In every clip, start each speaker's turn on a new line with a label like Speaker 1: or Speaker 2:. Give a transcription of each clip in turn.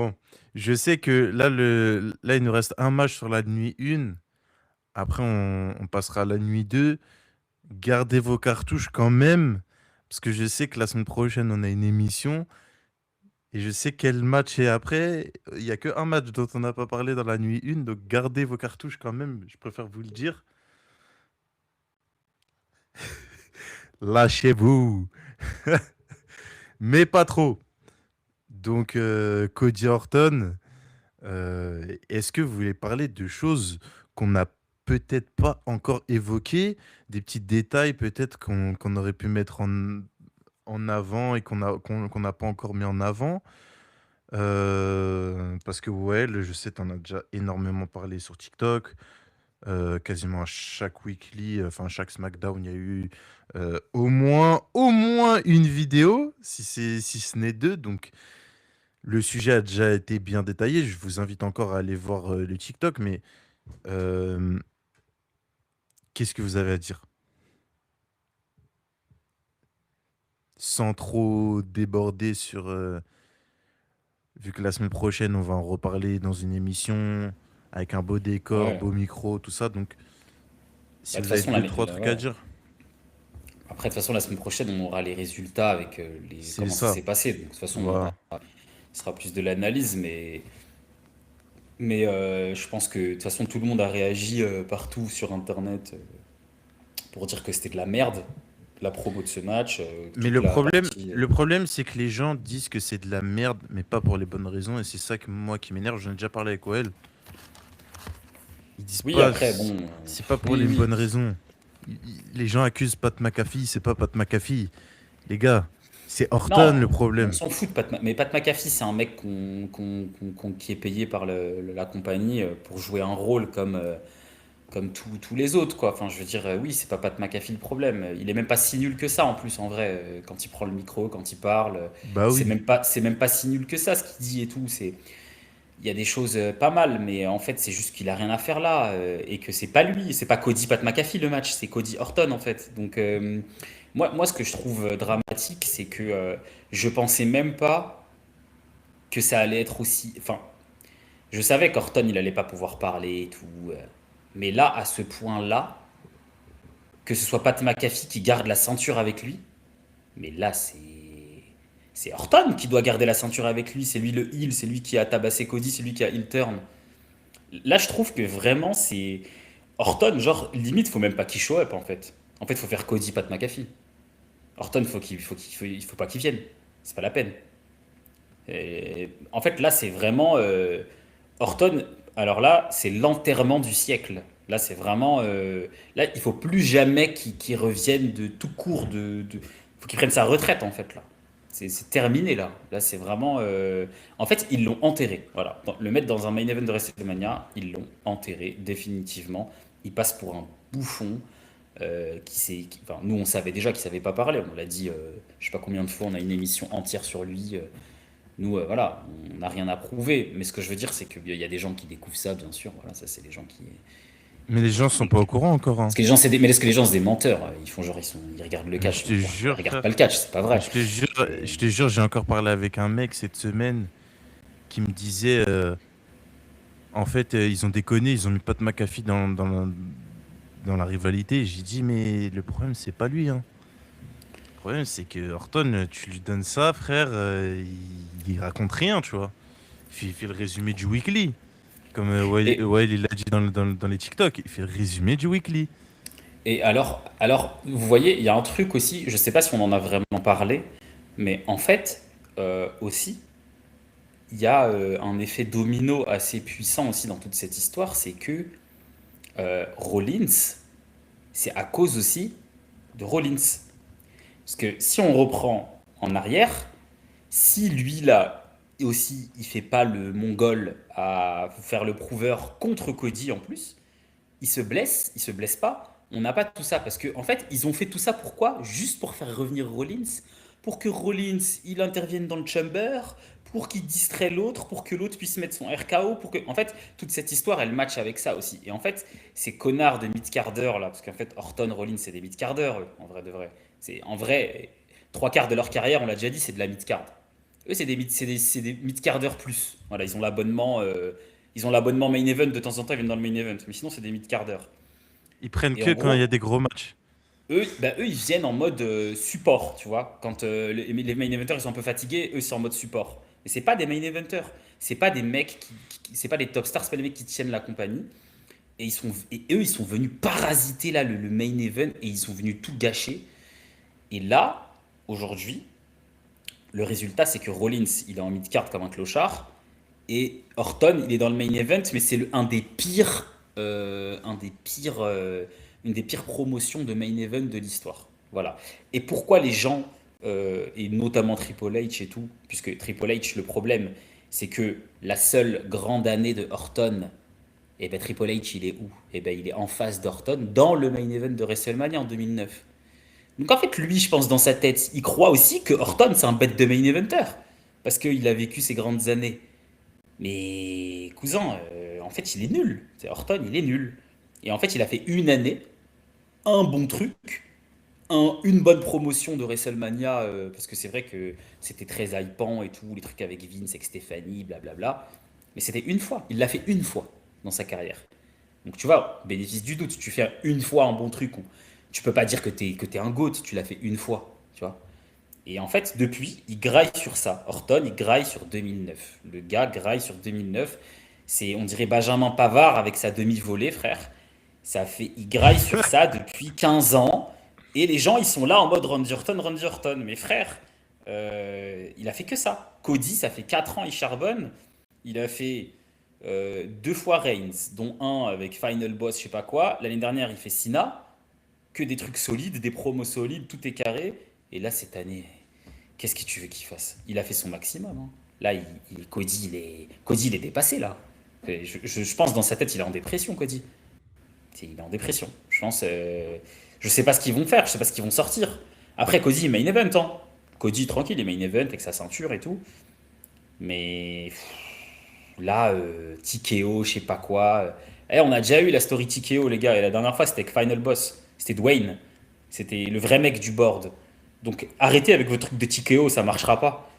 Speaker 1: Bon, je sais que là, il nous reste un match sur la nuit 1. Après, on passera à la nuit 2. Gardez vos cartouches quand même, parce que je sais que la semaine prochaine, on a une émission. Et je sais quel match est après. Il n'y a que un match dont on n'a pas parlé dans la nuit 1. Donc gardez vos cartouches quand même. Je préfère vous le dire. Lâchez-vous. Mais pas trop. Donc, Cody Horton. Est-ce que vous voulez parler de choses qu'on n'a peut-être pas encore évoquées, des petits détails peut-être qu'on aurait pu mettre en avant et qu'on n'a pas encore mis en avant? Parce que ouais, je sais, tu en as déjà énormément parlé sur TikTok. Quasiment à chaque weekly, enfin chaque SmackDown, il y a eu au moins une vidéo, si ce n'est deux. Donc le sujet a déjà été bien détaillé. Je vous invite encore à aller voir le TikTok, mais euh, qu'est-ce que vous avez à dire? Sans trop déborder sur... vu que la semaine prochaine, on va en reparler dans une émission avec un beau décor,
Speaker 2: Ouais.
Speaker 1: beau micro, tout ça. Donc,
Speaker 2: Bah,
Speaker 1: si
Speaker 2: de toute
Speaker 1: vous avez
Speaker 2: façon,
Speaker 1: deux, trois trucs à
Speaker 2: ouais.
Speaker 1: dire,
Speaker 2: Après, de toute façon, la semaine prochaine, on aura les résultats avec
Speaker 1: c'est
Speaker 2: comment ça
Speaker 1: ça.
Speaker 2: s'est passé. Donc, de toute façon,
Speaker 1: Voilà.
Speaker 2: ce sera plus de l'analyse, mais je pense que de toute façon, tout le monde a réagi partout sur Internet pour dire que c'était de la merde, la promo de ce match,
Speaker 1: Mais
Speaker 2: toute
Speaker 1: le
Speaker 2: la
Speaker 1: problème,
Speaker 2: partie.
Speaker 1: le problème, c'est que les gens disent que c'est de la merde, mais pas pour les bonnes raisons. Et c'est ça que moi qui m'énerve. J'en ai déjà parlé avec OL. Ils disent
Speaker 2: Oui,
Speaker 1: pas,
Speaker 2: après, bon,
Speaker 1: c'est pas pour
Speaker 2: oui,
Speaker 1: les
Speaker 2: oui.
Speaker 1: bonnes raisons. Les gens accusent Pat McAfee, c'est pas Pat McAfee. Les gars, c'est Orton
Speaker 2: Non,
Speaker 1: le
Speaker 2: on
Speaker 1: problème.
Speaker 2: s'en fout de mais Pat McAfee, c'est un mec qui est payé par la compagnie pour jouer un rôle comme tous les autres, quoi. Enfin, je veux dire, oui, c'est pas Pat McAfee le problème. Il est même pas si nul que ça, en plus, en vrai. Quand il prend le micro, quand il parle,
Speaker 1: Bah oui.
Speaker 2: c'est même pas si nul que ça, ce qu'il dit et tout. Il y a des choses pas mal, mais en fait, c'est juste qu'il a rien à faire là, et que c'est pas lui, c'est pas Cody Pat McAfee le match, c'est Cody Orton, en fait. Donc, moi, ce que je trouve dramatique, c'est que je pensais même pas que ça allait être aussi. Enfin, je savais qu'Orton, il allait pas pouvoir parler et tout. Mais là, à ce point-là, que ce soit Pat McAfee qui garde la ceinture avec lui, mais là, c'est Orton qui doit garder la ceinture avec lui. C'est lui le heel, c'est lui qui a tabassé Cody, c'est lui qui a heel turn. Là, je trouve que vraiment, c'est Orton, genre, limite, faut même pas qu'il show up en fait. En fait, faut faire Cody, Pat McAfee. Orton, il faut pas qu'il vienne. C'est pas la peine. En fait, là, c'est vraiment Orton. Alors là, c'est l'enterrement du siècle. Là, c'est vraiment. Là, il faut plus jamais qu'il revienne de tout court. Faut qu'il prenne sa retraite, en fait, là. C'est terminé, là. Là, c'est vraiment. En fait, ils l'ont enterré. Voilà. Le mettre dans un main event de WrestleMania, ils l'ont enterré, définitivement. Il passe pour un bouffon. Enfin, nous, on savait déjà qu'il savait pas parler. On l'a dit, je sais pas combien de fois, on a une émission entière sur lui. Nous, voilà, on n'a rien à prouver. Mais ce que je veux dire, c'est qu'il y a des gens qui découvrent ça, bien sûr. Voilà, ça, c'est les gens
Speaker 1: Mais les gens sont
Speaker 2: qui-
Speaker 1: pas au courant encore, hein.
Speaker 2: Parce que les gens, mais est-ce que les gens, c'est des menteurs? Ils font genre, ils regardent le
Speaker 1: Mais je
Speaker 2: catch.
Speaker 1: te
Speaker 2: Ils
Speaker 1: jure,
Speaker 2: regardent pas le
Speaker 1: frère.
Speaker 2: catch, c'est pas
Speaker 1: Mais
Speaker 2: vrai.
Speaker 1: je
Speaker 2: C'est-
Speaker 1: te jure, j'ai encore parlé avec un mec cette semaine qui me disait, en fait, ils ont déconné, ils ont mis Pat McAfee dans la rivalité. J'ai dit, mais le problème, c'est pas lui, hein. Le problème, c'est que Orton, tu lui donnes ça, frère, il raconte rien, tu vois. Il fait le résumé du weekly. Comme
Speaker 2: Et,
Speaker 1: Wael, il l'a dit dans les TikTok, il fait le résumé du weekly.
Speaker 2: et alors, vous voyez, il y a un truc aussi, je sais pas si on en a vraiment parlé, mais en fait, aussi, il y a un effet domino assez puissant aussi dans toute cette histoire, c'est que Rollins, c'est à cause aussi de Rollins. Parce que si on reprend en arrière, si lui là aussi il fait pas le mongol à faire le prouveur contre Cody en plus, il se blesse pas, on n'a pas tout ça parce que en fait ils ont fait tout ça pourquoi? Juste pour faire revenir Rollins, pour que Rollins il intervienne dans le chamber, pour qu'il distrait l'autre, pour que l'autre puisse mettre son RKO, pour que en fait toute cette histoire elle match avec ça aussi. Et en fait ces connards de mid-carder là, parce qu'en fait Orton, Rollins c'est des mid-carders en vrai de vrai. C'est en vrai trois quarts de leur carrière on l'a déjà dit c'est de la mid-card. Eux, c'est des mid-quart d'heure plus. Voilà, ils ont l'abonnement main event de temps en temps, ils viennent dans le main event. Mais sinon, c'est des mid-quart d'heure.
Speaker 1: Ils prennent
Speaker 2: Et
Speaker 1: que
Speaker 2: en
Speaker 1: quand il y a
Speaker 2: gros,
Speaker 1: des gros matchs.
Speaker 2: eux, ils viennent en mode support, tu vois. Quand les main eventers ils sont un peu fatigués, eux, ils sont en mode support. Et c'est pas des main eventers. C'est pas des mecs c'est pas des top stars, c'est pas des mecs qui tiennent la compagnie. Et eux, ils sont venus parasiter là le main event et ils sont venus tout gâcher. Et là, aujourd'hui, le résultat, c'est que Rollins, il est en mid-card comme un clochard. Et Orton, il est dans le main event, mais c'est une des pires promotions de main event de l'histoire. Voilà. Et pourquoi les gens, et notamment Triple H et tout, puisque Triple H, le problème, c'est que la seule grande année de Orton, et ben Triple H, il est où? Et ben il est en face d'Orton dans le main event de WrestleMania en 2009. Donc en fait, lui, je pense dans sa tête, il croit aussi que Orton, c'est un bête de main eventer. Parce qu'il a vécu ces grandes années. Mais cousin, en fait, il est nul. C'est Orton, il est nul. Et en fait, il a fait une année, un bon truc, une bonne promotion de WrestleMania, parce que c'est vrai que c'était très hypant et tout, les trucs avec Vince, avec Stéphanie, blablabla. Mais c'était une fois. Il l'a fait une fois dans sa carrière. Donc tu vois, bénéfice du doute, tu fais une fois un bon truc, ou tu peux pas dire que t'es un GOAT, tu l'as fait une fois, tu vois. Et en fait, depuis, il graille sur ça. Orton, il graille sur 2009. Le gars graille sur 2009. C'est, on dirait Benjamin Pavard avec sa demi-volée, frère. Il graille sur ça depuis 15 ans. Et les gens, ils sont là en mode Randy Orton, Randy Orton. Mais frère, il a fait que ça. Cody, ça fait 4 ans, il charbonne. Il a fait deux fois Reigns, dont un avec Final Boss, je sais pas quoi. L'année dernière, il fait Cena. Que des trucs solides, des promos solides, tout est carré. Et là, cette année, qu'est-ce que tu veux qu'il fasse? Il a fait son maximum, hein. Là, Cody, il est dépassé, là. Je pense dans sa tête, il est en dépression, Cody. Il est en dépression. Je pense. Je sais pas ce qu'ils vont faire, je sais pas ce qu'ils vont sortir. Après, Cody, main event, hein. Cody, tranquille, il est main event avec sa ceinture et tout. Mais là, TKO, je sais pas quoi. On a déjà eu la story TKO, les gars. Et la dernière fois, c'était avec Final Boss. C'était Dwayne. C'était le vrai mec du board. Donc arrêtez avec votre truc de TKO, ça marchera pas.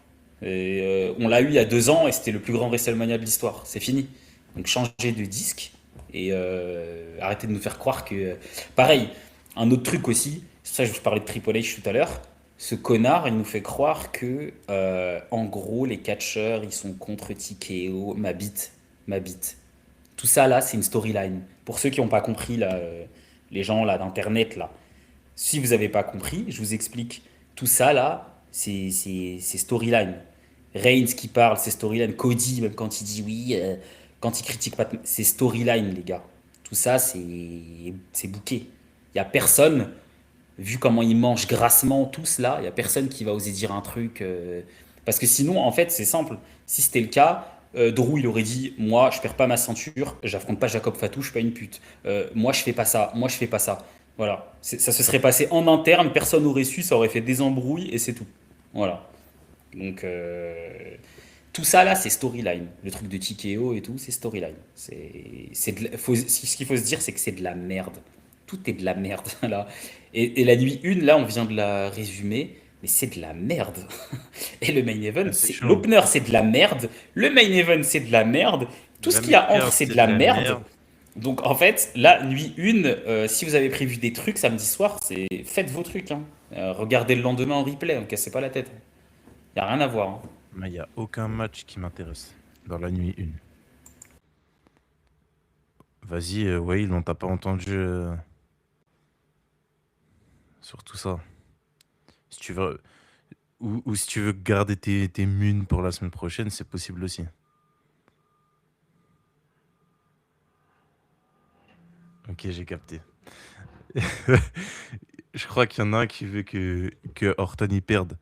Speaker 2: Et, on l'a eu il y a 2 ans et c'était le plus grand WrestleMania de l'histoire. C'est fini. Donc changez de disque et arrêtez de nous faire croire que. Pareil, un autre truc aussi, c'est pour ça que je vous parlais de Triple H tout à l'heure. Ce connard, il nous fait croire que, en gros, les catcheurs, ils sont contre TKO, ma bite. Tout ça là, c'est une storyline. Pour ceux qui n'ont pas compris, là, les gens là d'internet là, si vous n'avez pas compris, je vous explique. Tout ça là, c'est storyline. Reigns qui parle, c'est storyline. Cody, même quand il dit oui, quand il critique pas, c'est storyline, les gars. Tout ça, c'est bouquet. Il y a personne, vu comment ils mangent grassement tous là, il y a personne qui va oser dire un truc. Parce que sinon, en fait, c'est simple. Si c'était le cas, Drew, il aurait dit, moi, je perds pas ma ceinture, j'affronte pas Jacob Fatou, je suis pas une pute. Moi, je fais pas ça. Moi, je fais pas ça. Voilà. Ça se serait passé en interne, personne n'aurait su, ça aurait fait des embrouilles et c'est tout. Voilà. Donc, tout ça là, c'est storyline. Le truc de TKO et tout, c'est storyline. Ce qu'il faut se dire, c'est que c'est de la merde. Tout est de la merde là. Et la nuit 1, là, on vient de la résumer, mais c'est de la merde. Et le main event,
Speaker 1: Ah, c'est chaud, hein.
Speaker 2: l'opener, c'est de la merde. Le main event, c'est de la merde. Tout ce
Speaker 1: La
Speaker 2: qu'il y a entre,
Speaker 1: mid-card,
Speaker 2: c'est de
Speaker 1: c'est de
Speaker 2: la
Speaker 1: la
Speaker 2: merde.
Speaker 1: merde.
Speaker 2: Donc en fait, là, nuit 1, si vous avez prévu des trucs samedi soir, faites vos trucs, hein. Regardez le lendemain en replay, ne cassez pas la tête. Il n'y a rien à voir, hein.
Speaker 1: Mais il n'y a aucun match qui m'intéresse dans la nuit 1. Vas-y, Wail, on t'a pas entendu sur tout ça. Si tu veux, ou si tu veux garder tes munes pour la semaine prochaine, c'est possible aussi. Ok, j'ai capté. Je crois qu'il y en a un qui veut que Orton y perde.